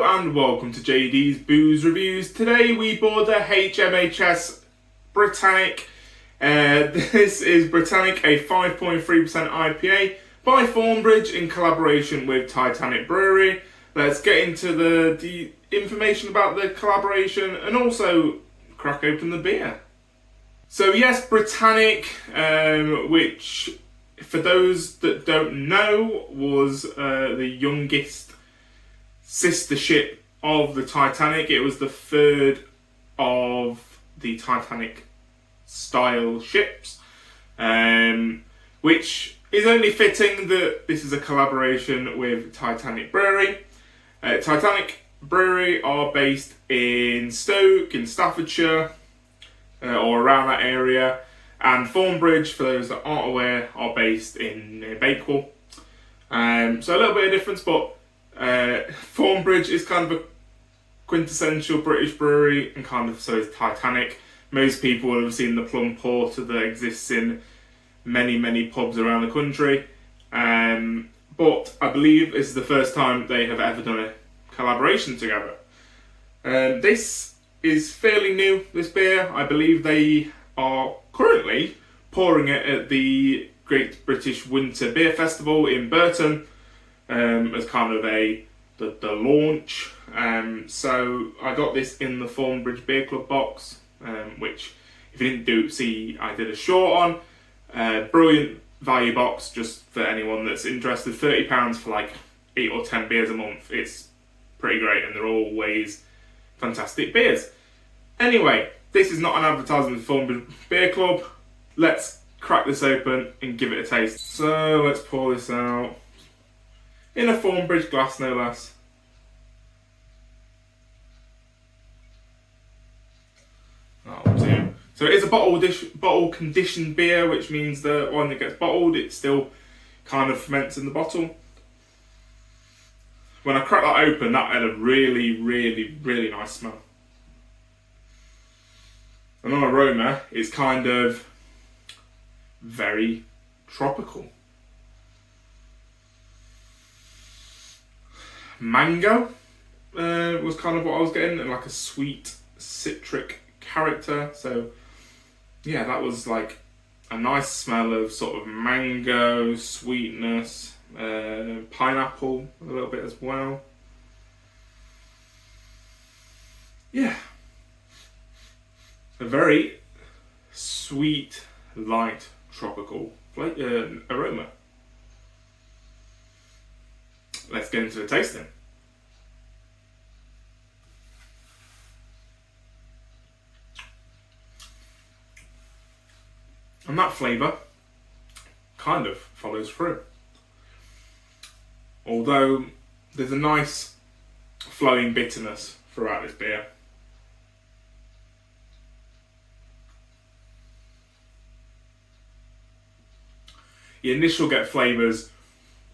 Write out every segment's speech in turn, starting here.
Hello and welcome to JD's Booze Reviews. Today we board the HMHS Britannic. This is Britannic, a 5.3% IPA by Thornbridge in collaboration with Titanic Brewery. Let's get into the information about the collaboration and also crack open the beer. So yes, Britannic, which for those that don't know was the youngest sister ship of the Titanic. It was the third of the Titanic style ships, which is only fitting that this is a collaboration with Titanic Brewery. Titanic Brewery are based in Stoke in Staffordshire, or around that area, and Thornbridge, for those that aren't aware, are based in Bakewell. So a little bit of difference, but Thornbridge is kind of a quintessential British brewery, and kind of so is Titanic. Most people will have seen the plum porter that exists in many pubs around the country, but I believe this is the first time they have ever done a collaboration together. This is fairly new, this beer. I believe they are currently pouring it at the Great British Winter Beer Festival in Burton, as kind of the launch. So I got this in the Thornbridge Beer Club box, which if you didn't see, I did a short on. Brilliant value box, just for anyone that's interested. £30 for like 8 or 10 beers a month. It's pretty great, and they're always fantastic beers. Anyway, this is not an advertisement for Thornbridge Beer Club. Let's crack this open and give it a taste. So let's pour this out. In a Thornbridge glass, no less. That'll do. So it is a bottle conditioned beer, which means that when it gets bottled, it still kind of ferments in the bottle. When I cracked that open, that had a really nice smell. And on aroma, it's kind of very tropical. Mango was kind of what I was getting, and like a sweet citric character. So yeah, that was like a nice smell of sort of mango, sweetness, pineapple a little bit as well. Yeah, a very sweet, light, tropical aroma. Let's get into the tasting. And that flavour kind of follows through. Although there's a nice flowing bitterness throughout this beer. You initially get flavours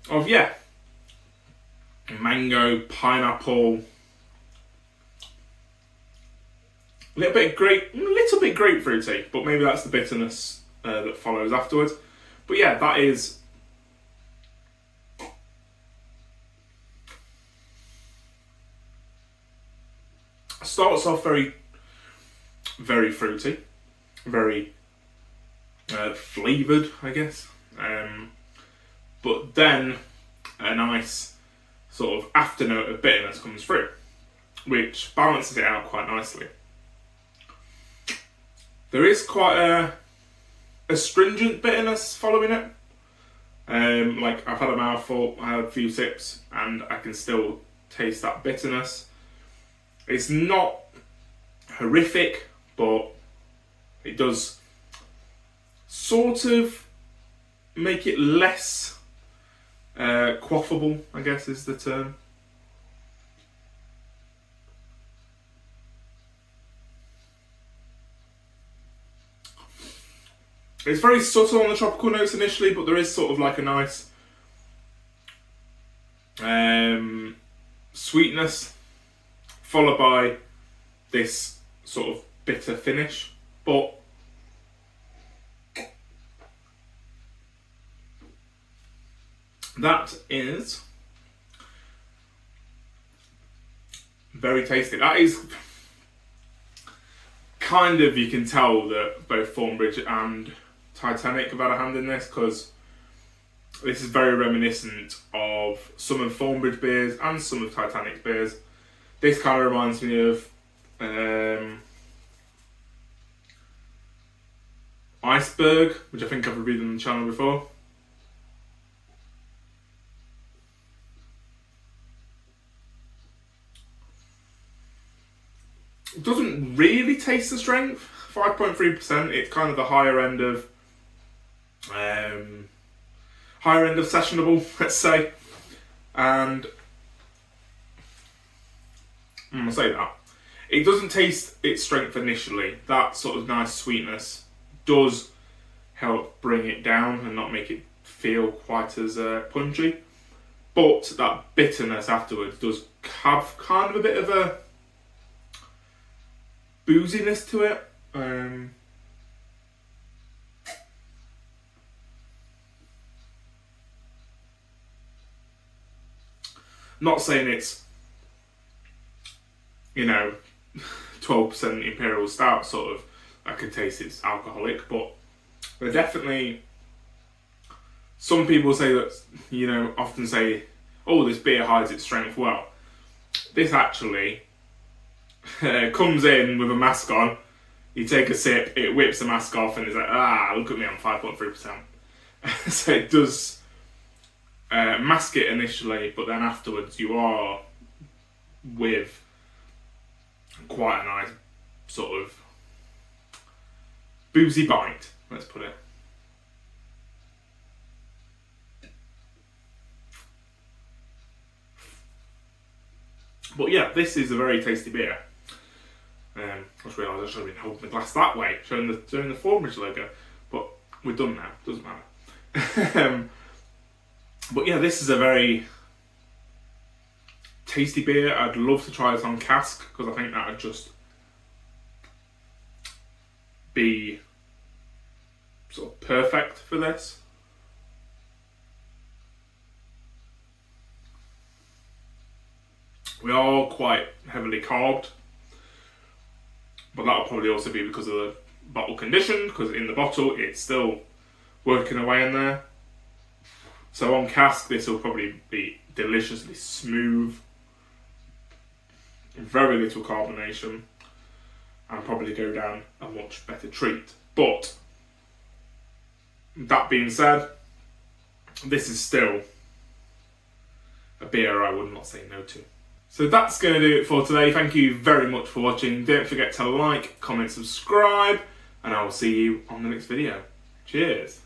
of, mango, pineapple, a little bit grapefruity, but maybe that's the bitterness that follows afterwards. But yeah, that is starts off very fruity, very flavoured, I guess. But then a nice sort of afternote of bitterness comes through, which balances it out quite nicely. There is quite a astringent bitterness following it. Like I've had a mouthful, I had a few sips, and I can still taste that bitterness. It's not horrific, but it does sort of make it less quaffable, I guess is the term. It's very subtle on the tropical notes initially, but there is sort of like a nice sweetness, followed by this sort of bitter finish. But that is Very tasty. That is kind of, you can tell that both Thornbridge and Titanic have had a hand in this, because this is very reminiscent of some of Thornbridge beers and some of Titanic's beers. This kind of reminds me of Iceberg, which I think I've reviewed on the channel before. It doesn't really taste the strength. 5.3%. It's kind of the higher end of sessionable, let's say. And I'm gonna say that it doesn't taste its strength initially. That sort of nice sweetness does help bring it down and not make it feel quite as punchy. But that bitterness afterwards does have kind of a bit of a booziness to it. Not saying it's, 12% Imperial Stout sort of. I can taste it's alcoholic, but they're definitely. Some people say that, often say, oh, this beer hides its strength well. This actually comes in with a mask on. You take a sip, it whips the mask off, and it's like, look at me, I'm 5.3%. So it does mask it initially, but then afterwards you are with quite a nice sort of boozy bite, let's put it. But yeah, this is a very tasty beer. I just realised I should have been holding the glass that way, showing the Thornbridge logo. But we're done now, doesn't matter. But yeah, this is a very tasty beer. I'd love to try this on cask, because I think that would just be sort of perfect for this. We are quite heavily carved, but that'll probably also be because of the bottle condition, because in the bottle it's still working away in there. So on cask this will probably be deliciously smooth, very little carbonation, and probably go down a much better treat. But that being said, this is still a beer I would not say no to. So that's going to do it for today. Thank you very much for watching. Don't forget to like, comment, subscribe, and I will see you on the next video. Cheers.